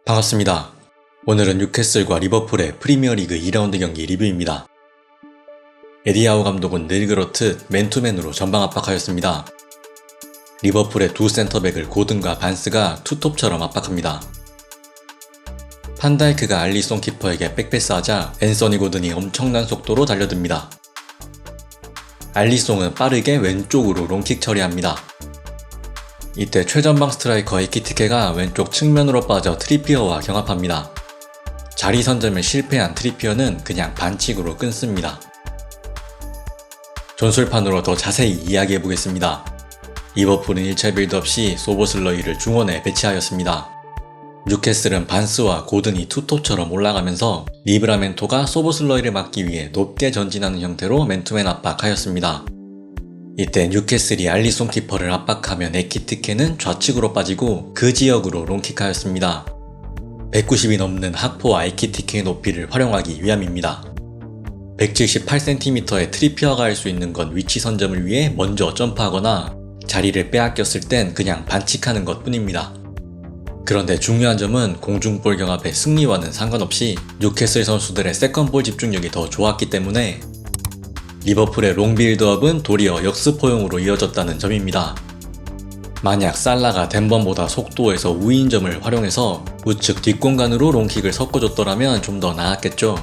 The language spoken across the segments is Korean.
반갑습니다. 오늘은 뉴캐슬과 리버풀의 프리미어리그 2라운드 경기 리뷰입니다. 에디하우 감독은 닐그로트 맨투맨으로 전방 압박하였습니다. 리버풀의 두 센터백을 고든과 반스가 투톱처럼 압박합니다. 판다이크가 알리송 키퍼에게 백패스하자 앤서니 고든이 엄청난 속도로 달려듭니다. 알리송은 빠르게 왼쪽으로 롱킥 처리합니다. 이때 최전방 스트라이커 에키티케가 왼쪽 측면으로 빠져 트리피어와 경합합니다. 자리 선점에 실패한 트리피어는 그냥 반칙으로 끊습니다. 전술판으로 더 자세히 이야기해보겠습니다. 리버풀은 1차 빌드업 시 소보슬러이를 중원에 배치하였습니다. 뉴캐슬은 반스와 고든이 투톱처럼 올라가면서 리브라멘토가 소보슬러이를 막기 위해 높게 전진하는 형태로 맨투맨 압박하였습니다. 이때 뉴캐슬이 알리송 키퍼를 압박하면 에키티케는 좌측으로 빠지고 그 지역으로 롱킥하였습니다. 190이 넘는 학포와 에키티케의 높이를 활용하기 위함입니다. 178cm의 트리피어가 할 수 있는 건 위치 선점을 위해 먼저 점프하거나 자리를 빼앗겼을 땐 그냥 반칙하는 것 뿐입니다. 그런데 중요한 점은 공중볼 경합의 승리와는 상관없이 뉴캐슬 선수들의 세컨볼 집중력이 더 좋았기 때문에 리버풀의 롱 빌드업은 도리어 역습포용으로 이어졌다는 점입니다. 만약 살라가 덴번보다 속도에서 우위인 점을 활용해서 우측 뒷공간으로 롱킥을 섞어줬더라면 좀 더 나았겠죠.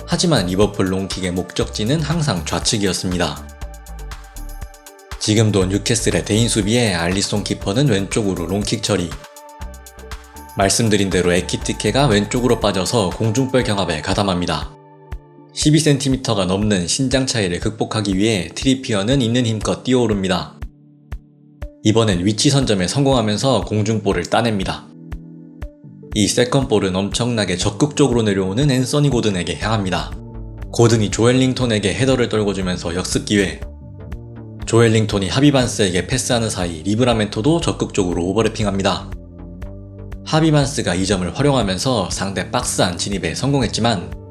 하지만 리버풀 롱킥의 목적지는 항상 좌측이었습니다. 지금도 뉴캐슬의 대인 수비에 알리송 키퍼는 왼쪽으로 롱킥 처리. 말씀드린 대로 에키티케가 왼쪽으로 빠져서 공중볼 경합에 가담합니다. 12cm가 넘는 신장 차이를 극복하기 위해 트리피어는 있는 힘껏 뛰어오릅니다. 이번엔 위치 선점에 성공하면서 공중볼을 따냅니다. 이 세컨볼은 엄청나게 적극적으로 내려오는 앤서니 고든에게 향합니다. 고든이 조엘링톤에게 헤더를 떨궈주면서 역습 기회. 조엘링톤이 하비반스에게 패스하는 사이 리브라멘토도 적극적으로 오버래핑합니다. 하비반스가 이 점을 활용하면서 상대 박스 안 진입에 성공했지만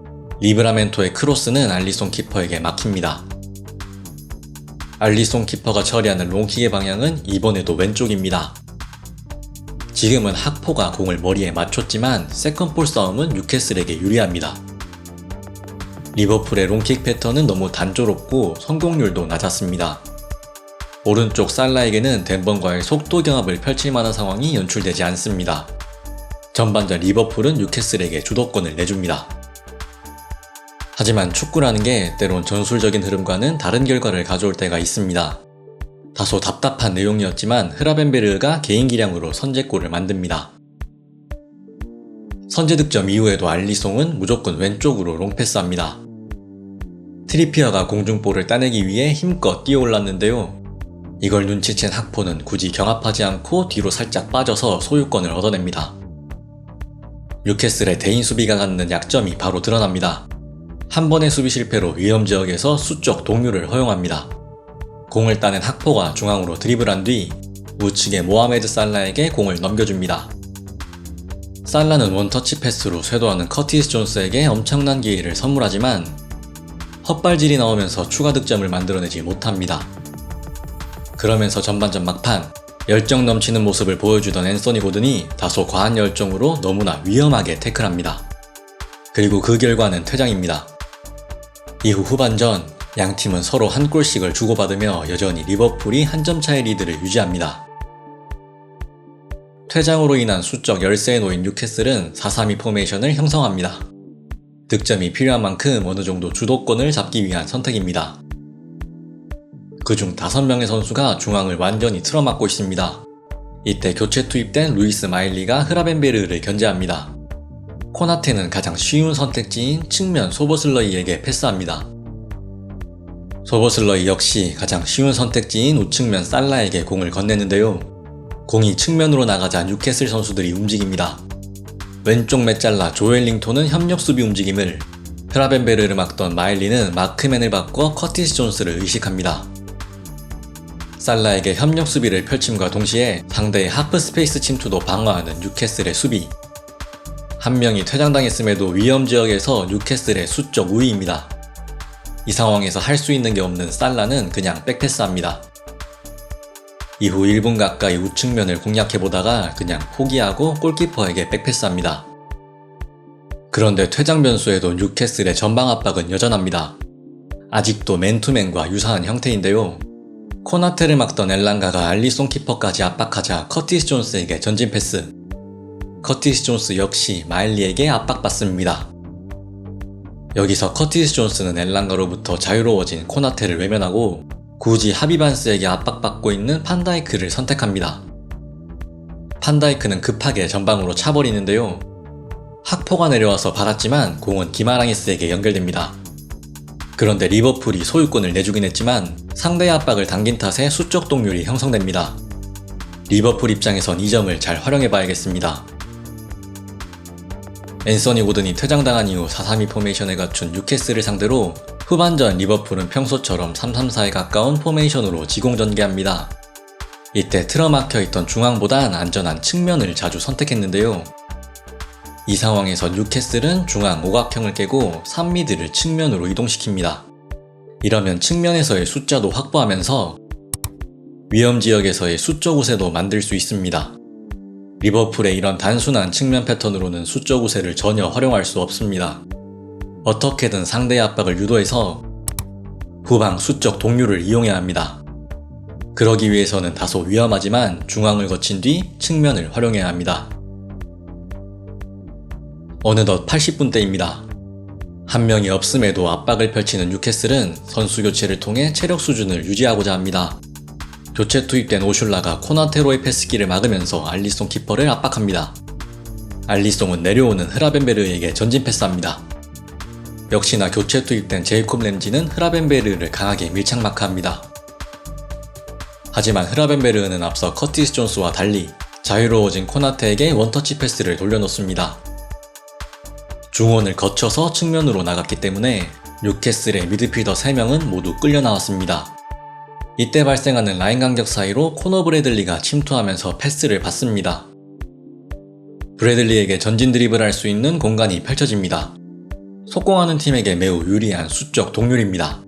리브라멘토의 크로스는 알리송 키퍼에게 막힙니다. 알리송 키퍼가 처리하는 롱킥의 방향은 이번에도 왼쪽입니다. 지금은 학포가 공을 머리에 맞췄지만 세컨볼 싸움은 뉴캐슬에게 유리합니다. 리버풀의 롱킥 패턴은 너무 단조롭고 성공률도 낮았습니다. 오른쪽 살라에게는 덴번과의 속도 경합을 펼칠 만한 상황이 연출되지 않습니다. 전반전 리버풀은 뉴캐슬에게 주도권을 내줍니다. 하지만 축구라는 게 때론 전술적인 흐름과는 다른 결과를 가져올 때가 있습니다. 다소 답답한 내용이었지만 흐라벤베르가 개인 기량으로 선제골을 만듭니다. 선제 득점 이후에도 알리송은 무조건 왼쪽으로 롱패스합니다. 트리피어가 공중볼을 따내기 위해 힘껏 뛰어올랐는데요. 이걸 눈치챈 학포는 굳이 경합하지 않고 뒤로 살짝 빠져서 소유권을 얻어냅니다. 뉴캐슬의 대인 수비가 갖는 약점이 바로 드러납니다. 한 번의 수비 실패로 위험 지역에서 수적 동료를 허용합니다. 공을 따낸 학포가 중앙으로 드리블한 뒤 우측의 모하메드 살라에게 공을 넘겨줍니다. 살라는 원터치 패스로 쇄도하는 커티스 존스에게 엄청난 기회를 선물하지만 헛발질이 나오면서 추가 득점을 만들어내지 못합니다. 그러면서 전반전 막판 열정 넘치는 모습을 보여주던 앤서니 고든이 다소 과한 열정으로 너무나 위험하게 태클합니다. 그리고 그 결과는 퇴장입니다. 이후 후반전 양팀은 서로 한 골씩을 주고받으며 여전히 리버풀이 한 점 차의 리드를 유지합니다. 퇴장으로 인한 수적 열세에 놓인 뉴캐슬은 4-3-2 포메이션을 형성합니다. 득점이 필요한 만큼 어느 정도 주도권을 잡기 위한 선택입니다. 그중 5명의 선수가 중앙을 완전히 틀어막고 있습니다. 이때 교체 투입된 루이스 마일리가 흐라벤베르를 견제합니다. 코나테는 가장 쉬운 선택지인 측면 소보슬러이에게 패스합니다. 소보슬러이 역시 가장 쉬운 선택지인 우측면 살라에게 공을 건네는데요. 공이 측면으로 나가자 뉴캐슬 선수들이 움직입니다. 왼쪽 메잘라 조엘링톤은 협력 수비 움직임을, 흐라벤베르를 막던 마일리는 마크맨을 바꿔 커티스 존스를 의식합니다. 살라에게 협력 수비를 펼침과 동시에 상대의 하프 스페이스 침투도 방어하는 뉴캐슬의 수비. 한 명이 퇴장당했음에도 위험 지역에서 뉴캐슬의 수적 우위입니다. 이 상황에서 할 수 있는 게 없는 살라는 그냥 백패스합니다. 이후 1분 가까이 우측면을 공략해보다가 그냥 포기하고 골키퍼에게 백패스합니다. 그런데 퇴장 변수에도 뉴캐슬의 전방 압박은 여전합니다. 아직도 맨투맨과 유사한 형태인데요. 코나테를 막던 엘랑가가 알리송 키퍼까지 압박하자 커티스 존스에게 전진 패스. 커티스 존스 역시 마일리에게 압박받습니다. 여기서 커티스 존스는 엘랑가로부터 자유로워진 코나테를 외면하고 굳이 하비반스에게 압박받고 있는 판다이크를 선택합니다. 판다이크는 급하게 전방으로 차버리는데요. 학포가 내려와서 받았지만 공은 기마랑이스에게 연결됩니다. 그런데 리버풀이 소유권을 내주긴 했지만 상대의 압박을 당긴 탓에 수적 동률이 형성됩니다. 리버풀 입장에선 이 점을 잘 활용해봐야겠습니다. 앤서니 고든이 퇴장당한 이후 4-3-2 포메이션에 갖춘 뉴캐슬을 상대로 후반전 리버풀은 평소처럼 3-3-4에 가까운 포메이션으로 지공전개합니다. 이때 틀어막혀있던 중앙보단 안전한 측면을 자주 선택했는데요. 이 상황에서 뉴캐슬은 중앙 오각형을 깨고 3미드를 측면으로 이동시킵니다. 이러면 측면에서의 숫자도 확보하면서 위험지역에서의 수적 우세도 만들 수 있습니다. 리버풀의 이런 단순한 측면 패턴으로는 수적 우세를 전혀 활용할 수 없습니다. 어떻게든 상대의 압박을 유도해서 후방 수적 동률을 이용해야 합니다. 그러기 위해서는 다소 위험하지만 중앙을 거친 뒤 측면을 활용해야 합니다. 어느덧 80분대입니다. 한 명이 없음에도 압박을 펼치는 뉴캐슬은 선수 교체를 통해 체력 수준을 유지하고자 합니다. 교체 투입된 오슐라가 코나테로의 패스기를 막으면서 알리송 키퍼를 압박합니다. 알리송은 내려오는 흐라벤베르에게 전진 패스합니다. 역시나 교체 투입된 제이콥 램지는 흐라벤베르를 강하게 밀착 마크합니다. 하지만 흐라벤베르는 앞서 커티스 존스와 달리 자유로워진 코나테에게 원터치 패스를 돌려놓습니다. 중원을 거쳐서 측면으로 나갔기 때문에 뉴캐슬의 미드필더 3명은 모두 끌려 나왔습니다. 이때 발생하는 라인 간격 사이로 코너 브래들리가 침투하면서 패스를 받습니다. 브래들리에게 전진 드리블할 수 있는 공간이 펼쳐집니다. 속공하는 팀에게 매우 유리한 수적 동률입니다.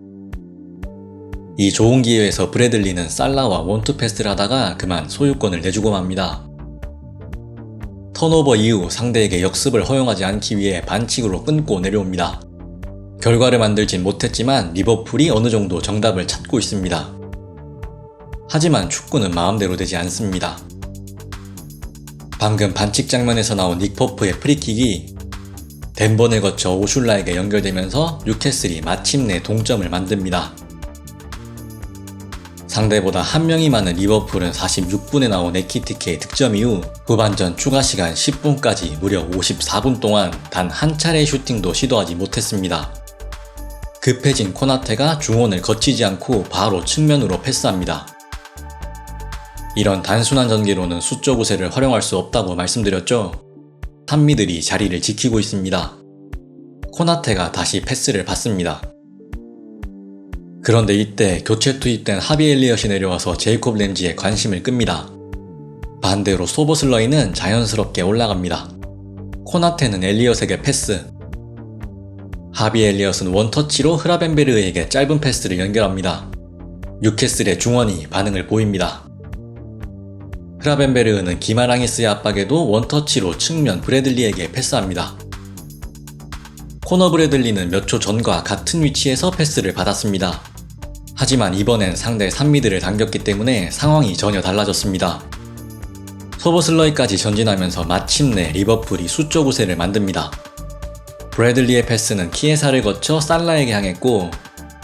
이 좋은 기회에서 브래들리는 살라와 원투 패스를 하다가 그만 소유권을 내주고 맙니다. 턴오버 이후 상대에게 역습을 허용하지 않기 위해 반칙으로 끊고 내려옵니다. 결과를 만들진 못했지만 리버풀이 어느 정도 정답을 찾고 있습니다. 하지만 축구는 마음대로 되지 않습니다. 방금 반칙 장면에서 나온 닉 포프의 프리킥이 덴번을 거쳐 오슐라에게 연결되면서 뉴캐슬이 마침내 동점을 만듭니다. 상대보다 한 명이 많은 리버풀은 46분에 나온 에키티케의 득점 이후 후반전 추가 시간 10분까지 무려 54분 동안 단 한 차례의 슈팅도 시도하지 못했습니다. 급해진 코나테가 중원을 거치지 않고 바로 측면으로 패스합니다. 이런 단순한 전개로는 수적 우세를 활용할 수 없다고 말씀드렸죠. 산미들이 자리를 지키고 있습니다. 코나테가 다시 패스를 받습니다. 그런데 이때 교체 투입된 하비 엘리엇이 내려와서 제이콥 램지의 관심을 끕니다. 반대로 소보슬러이는 자연스럽게 올라갑니다. 코나테는 엘리엇에게 패스. 하비 엘리엇은 원터치로 흐라벤베르에게 짧은 패스를 연결합니다. 뉴캐슬의 중원이 반응을 보입니다. 흐라벤베르는 기마랑이스의 압박에도 원터치로 측면 브래들리에게 패스합니다. 코너 브래들리는 몇 초 전과 같은 위치에서 패스를 받았습니다. 하지만 이번엔 상대 3미드를 당겼기 때문에 상황이 전혀 달라졌습니다. 소보슬러이까지 전진하면서 마침내 리버풀이 수적 우세를 만듭니다. 브래들리의 패스는 키에사를 거쳐 살라에게 향했고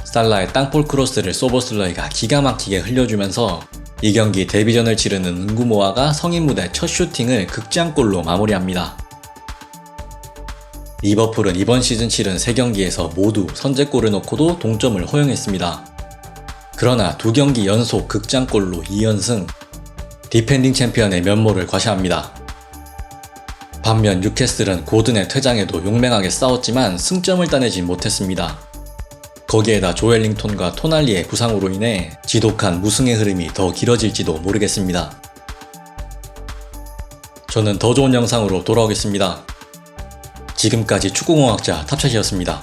살라의 땅볼 크로스를 소보슬러이가 기가 막히게 흘려주면서 이 경기 데뷔전을 치르는 은구모아가 성인 무대 첫 슈팅을 극장골로 마무리합니다. 리버풀은 이번 시즌 치른 3경기에서 모두 선제골을 넣고도 동점을 허용했습니다. 그러나 2경기 연속 극장골로 2연승, 디펜딩 챔피언의 면모를 과시합니다. 반면 뉴캐슬은 고든의 퇴장에도 용맹하게 싸웠지만 승점을 따내지 못했습니다. 거기에다 조엘링톤과 토날리의 부상으로 인해 지독한 무승의 흐름이 더 길어질지도 모르겠습니다. 저는 더 좋은 영상으로 돌아오겠습니다. 지금까지 축구공학자 탑챗이었습니다.